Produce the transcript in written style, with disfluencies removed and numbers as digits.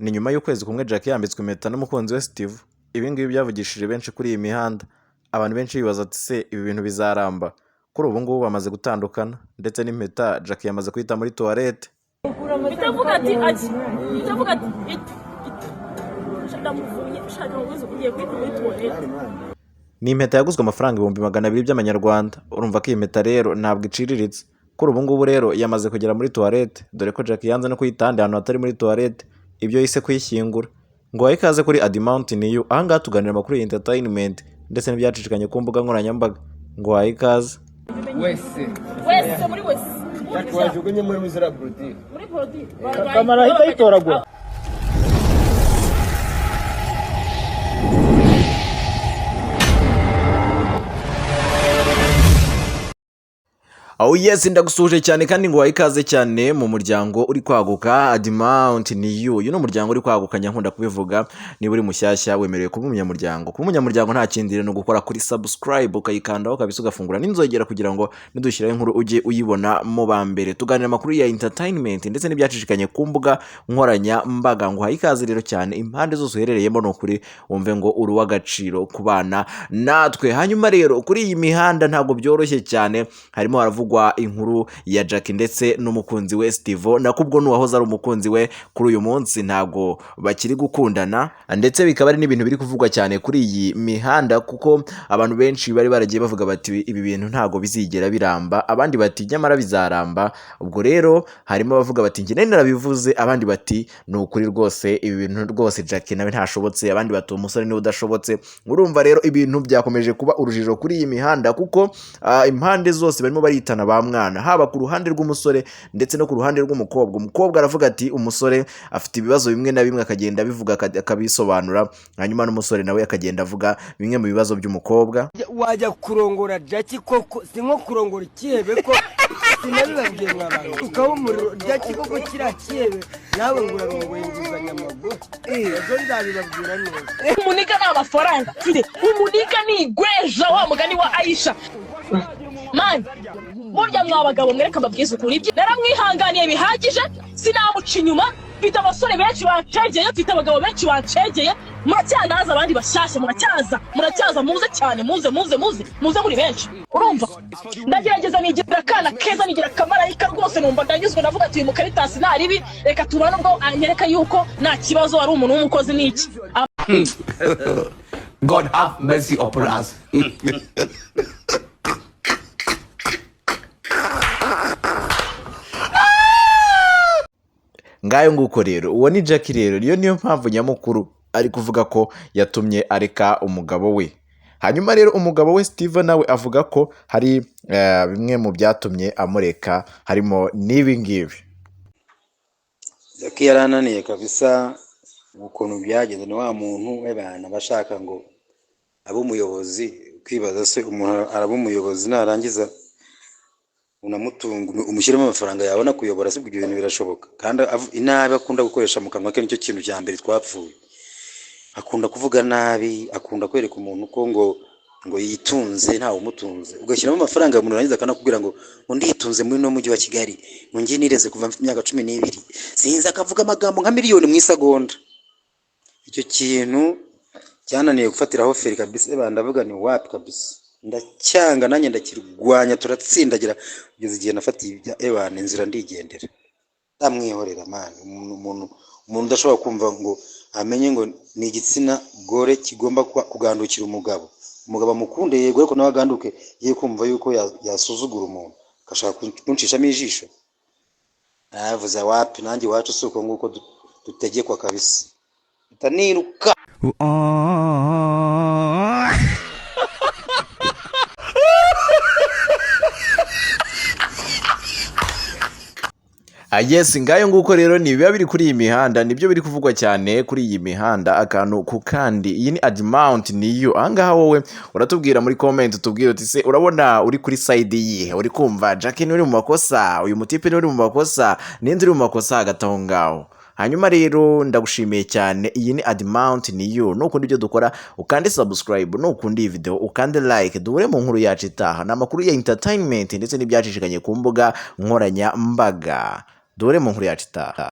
Ni nyuma y'ukwezi kumwe Jackie yambitswe impeta n'umukunzi we Steve. Ibi ngibi byavugishije benshi kuri iyi mihanda. Abantu benshi bibaza ati se ibi bintu bizaramba? Kuri ubu ngubu bamaze gutandukana ndetse n'impeta Jackie yamaze kwita muri toilette. Bitavuga ati bitavuga ati ndamuvuye shaka ubuze kugiye kwita muri toilette. Ni impeta yaguzwe amafaranga 200,000 by'amanyarwanda. Urumva ko iyi mpeta rero ntabwo iciriritse. Kuri ubu ngubu rero yamaze kugera muri toilette, dore ko Jackie yanze no kuyitanda ahantu hatari muri toilette. Ibyo yise kuyishyingura. Ngo wahe ikaze kuri Adamount Niyu, ahangaha tuganira amakuru ya entertainment ndetse n'ibyacicikanye ku mbuga nkoranyambaga. Ngo wahe ikaze. Wese muri wese. Wajugunye muri muzira brodi. Muri brodi. Kamera hita itoragwa. Oh yes, ndagusuhuje cyane kandi ngo wayikaze cyane mu muryango uri kwaguka Adamount Niyu. Uyu ni umuryango uri kwaguka, nkunda kubivuga. Niba uri mushyashya wemerewe kuba umunyamuryango. Kuba umunyamuryango nta kindi rero no gukora kuri subscribe ukayikandaho kabisa ugafungura n'inzogera kugira ngo nidushyiraho inkuru ujye uyibona mu ba mbere. Tuganira amakuru ya entertainment ndetse n'ibyacicikanye ku mbuga nkoranyambaga. Ngo wayikaze rero cyane impande zose uherereyemo, no kuri wumve ngo uri w'agaciro kubana natwe. Hanyuma rero kuri iyi mihanda ntabwo byoroshye cyane, harimo haravugwa inkuru ya Jackie ndetse n'umukunzi we Steve. Nakubwo nuwahoze ari umukunzi we kuri uyu munsi ntabwo bakiri gukundana, ndetse bikaba ari n'ibintu biri kuvugwa cyane kuri iyi mihanda, kuko abantu benshi bari baragiye bavuga bati ibi bintu ntabwo bizigera biramba, abandi bati nyamara bizaramba. Ubwo rero harimo abavuga bati njye narabivuze, abandi bati ni ukuri rwose ibi bintu rwose Jackie nawe ntashobotse, abandi bati umusore niwe udashobotse. Urumva rero ibintu byakomeje kuba urujijo kuri iyi mihanda, kuko impande zose barimo baritana ba mwana, haba ku ruhande rw'umusore ndetse no ku ruhande rw'umukobwa. Umukobwa aravuga ati umusore afite ibibazo bimwe na bimwe, akagenda abivuga akabisobanura, hanyuma n'umusore nawe akagenda avuga bimwe mu bibazo by'umukobwa. Wajya kurongora Jackie koko si nko kurongora ikihebe ko sinabibabwiye mw'abantu ukaba umuriro Jackie koko kiriya kihebe nawe ngo urarongoye inguzanyo amaguru ejo nzabibabwira neza. Umuniga ni amafaranga mfite, umuniga ni igweja wa mugani wa Aisha. Man, burya mwabagabo mwereka mbabwiza ukuri, ibyo naramwihanganiye bihagije, sinamuca inyuma. Mfite abasore benshi bancegeye, mfite abagabo benshi bancegeye, muracyandaza abandi bashyashya, muracyaza muze cyane, muze muri benshi. Urumva ndagerageza nigira akana keza, nigira akamarayika rwose, numva ndanyuzwe, navuga ati uyu Mukaritasi ntaribi, reka tubane ubwo anyereka yuko nta kibazo ari umuntu w'umukozi n'iki. God have mercy upon us. Ngayo nguko rero, uwo ni Jackie rero, niyo mpamvu nyamukuru ari kuvuga ko yatumye areka umugabo we. Hanyuma rero umugabo we Steve nawe avuga ko hari bimwe mu byatumye amureka, harimo n'ibi ngibi. Jackie yarananiye kabisa ukuntu byagenze, ni wa muntu w'abana bashaka ngo abe umuyobozi, kwibaza se umuntu araba umuyobozi narangiza unamutunga umushyiramo amafaranga yabona kuyobora, se ibyo bintu birashoboka? Kandi inabi akunda gukoresha mu kanwa ke nicyo kintu cya mbere twapfuye. Akunda kuvuga nabi, akunda kwereka umuntu ko ngo yitunze ntawe umutunze, ugashyiramo amafaranga umuntu arangiza akanakubwira ngo nditunze muri no mujyi wa Kigali, ngo ngiye nireze kuva mfite imyaka 12, sinzi akavuga amagambo nka miliyoni mu isegonda. Icyo kintu cyananiye gufatiraho feri kabisa, bandavuga ni wapi kabisa, ndacyanga nanjye ndakirwanya, turatsindagira kugeza igihe nafatiye ebana inzira ndigendera, ndamwihorera. Man, umuntu udashobora kumva ngo amenye ngo ni igitsina gore kigomba kugandukira umugabo amukunde, yego ariko nawe aganduke ye kumva yuko yasuzugura umuntu akashaka kunshishamo ijisho. Navuze wapi, nanjye wacu suko nguko dutegekwa kabisa, utaniruka. Yes, ngayo nguko rero ni biba biri kuri iyi mihanda, nibyo biri kuvugwa cyane kuri iyi mihanda akantu ku kandi. Iyi ni Adamount Niyu. Ahangaha wowe uratubwira muri comment, utubwira uti se urabona uri kuri side yihe? Uri kumva Jackie ni uri mu makosa, uyu mutipe ni uri mu makosa, ninde uri mu makosa hagati aho ngaho? Hanyuma rero ndagushimiye cyane. Iyi ni Adamount Niyu. Nukunda ibyo dukora ukande subscribe, nukunda iyi video ukande like. Duhure mu nkuru yacu itaha, n'amakuru ya entertainment ndetse n'ibyacicikanye ku mbuga nkoranyambaga. Duhure mu nkuru yacu itaha.